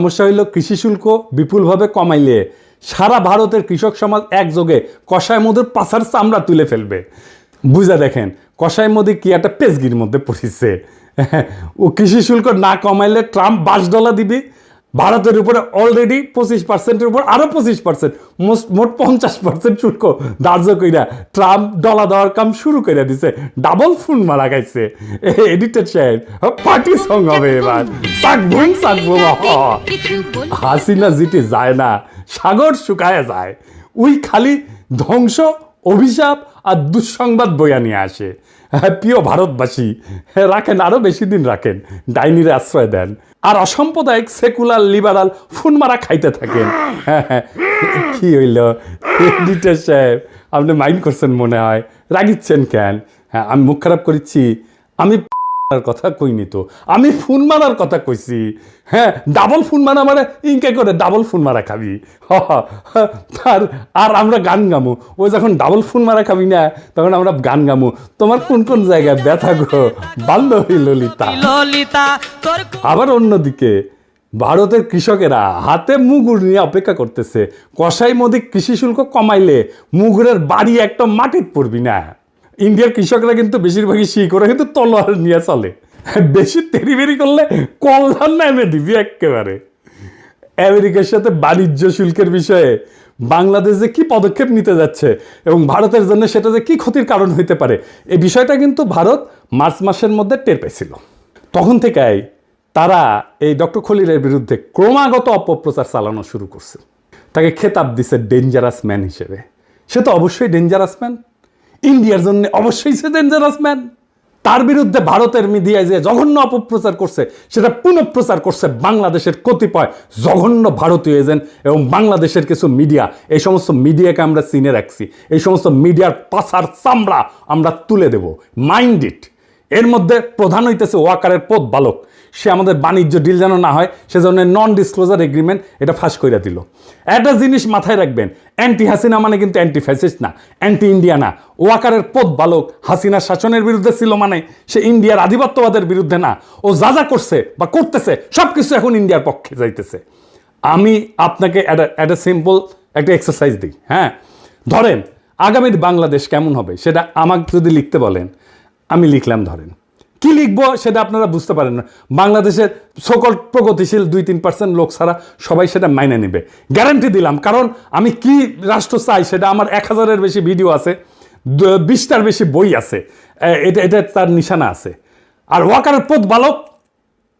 সমস্যা হইল কৃষি শুল্ক বিপুলভাবে কমাইলে সারা ভারতের কৃষক সমাজ একযোগে কষায় মধুর পাছার চামড়া তুলে ফেলবে। বুঝা দেখেন কষায় মধু কি একটা পেজগির মধ্যে পড়িছে। ও কৃষি শুল্ক না কমাইলে ট্রাম্প $5 দিবি, ভারতের উপরে অলরেডি 25%-এর উপর আরো 25%, মোট 50% শুল্ক ধার্য কইরা ট্রাম্প ডলা দেওয়ার কাম শুরু করে দিছে। ডাবল ফোন মারা গাইছে। এডিটেড সাহেব পার্টি সং হবে এবার। হাসিনা জিতে যায় না, সাগর শুকায় যায়। উই খালি ধ্বংস, অভিশাপ আর দুঃসংবাদ বইয়া নিয়ে আসে। প্রিয় ভারতবাসী, রাখেন আরো বেশি দিন রাখেন, ডাইনিরে আশ্রয় দেন আর অসাম্প্রদায়িক সেকুলার লিবারাল ফোন মারা খাইতে থাকেন। কি হইল এডিটর সাহেব, আপনি মাইন্ড করছেন মনে হয়, রাগিচ্ছেন কেন? হ্যাঁ, আমি মুখ খারাপ করেছি? আমি কথা কইনি তো, আমি ফোন মারার কথা কইছি। হ্যাঁ, ডাবল ফোন মারা মানে ইনকে করে ডাবল ফোন মারা খাবি। আর আমরা গান গামু। ও যখন ডাবল ফোন মারা খাবি না, তখন আমরা গান গামু। তোমার কোন কোন জায়গায় ব্যথা গো বান্ধবী ললিতা। আবার অন্যদিকে ভারতের কৃষকেরা হাতে মুগুর নিয়ে অপেক্ষা করতেছে। কষাই মধু কৃষি শুল্ক কমাইলে মুগুরের বাড়ি একটা মাটির পড়বি না। ইন্ডিয়ার কৃষকরা কিন্তু বেশিরভাগই শিখরা কিন্তু তলোয়ার নিয়ে চলে। বেশি তেরিবেরি করলে কল্যাণ নামে দিবি একেবারে। আমেরিকার সাথে বাণিজ্য শুল্কের বিষয়ে বাংলাদেশ যে কি পদক্ষেপ নিতে যাচ্ছে এবং ভারতের জন্য সেটা যে কি ক্ষতির কারণ হইতে পারে, এই বিষয়টা কিন্তু ভারত মার্চ মাসের মধ্যে টের পেয়েছিল। তখন থেকেই তারা এই ডক্টর খলিলের বিরুদ্ধে ক্রমাগত অপপ্রচার চালানো শুরু করছে। তাকে খেতাব দিছে ডেঞ্জারাস ম্যান হিসেবে। সে তো অবশ্যই ডেঞ্জারাস ম্যান, ইন্ডিয়ার জন্য অবশ্যই সে ডেঞ্জারাস ম্যান। তার বিরুদ্ধে ভারতের মিডিয়ায় যে জঘন্য অপপ্রচার করছে, সেটা পুনঃপ্রচার করছে বাংলাদেশের কতিপয় জঘন্য ভারতীয় এজেন্ট এবং বাংলাদেশের কিছু মিডিয়া। এই সমস্ত মিডিয়াকে আমরা চিনে রাখছি, এই সমস্ত মিডিয়ার পাছার চামড়া আমরা তুলে দেব, মাইন্ড ইট। এর মধ্যে প্রধান হইতেছে ওয়াকারের পথ বালক। সে আমাদের বাণিজ্য ডিল যেন না হয় সেজন্য নন ডিসক্লোজার এগ্রিমেন্ট এটা ফাঁস করে দিল। একটা জিনিস মাথায় রাখবেন, অ্যান্টি হাসিনা মানে কিন্তু অ্যান্টি ফ্যাসিস্ট না, অ্যান্টি ইন্ডিয়া না। ওয়াকারের পথ বালক হাসিনার শাসনের বিরুদ্ধে ছিল মানে সে ইন্ডিয়ার আধিপত্যবাদের বিরুদ্ধে না। ও যা যা করছে বা করতেছে সব কিছু এখন ইন্ডিয়ার পক্ষে যাইতেছে। আমি আপনাকে একটা সিম্পল একটা এক্সারসাইজ দিই। হ্যাঁ, ধরেন আগামীর বাংলাদেশ কেমন হবে সেটা আমাকে যদি লিখতে বলেন, আমি লিখলাম। ধরেন কি লিখবো সেটা আপনারা বুঝতে পারেন না। বাংলাদেশের সকল প্রগতিশীল 2-3% লোক ছাড়া সবাই সেটা মাইনে নেবে, গ্যারান্টি দিলাম। কারণ আমি কি রাষ্ট্র চাই সেটা আমার 1000-এর বেশি ভিডিও আছে, 20টার বেশি বই আছে, এটা তার নিশানা আছে। আর ওয়াকারের পথ বালক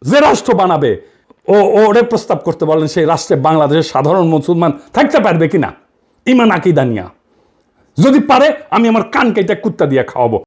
যে রাষ্ট্র বানাবে ওরে প্রস্তাব করতে বলেন সেই রাষ্ট্রে বাংলাদেশের সাধারণ মুসলমান থাকতে পারবে কিনা, ইমান আকিদা নিয়া। যদি পারে আমি আমার কান কেটে কুত্তা দিয়ে খাওয়াবো।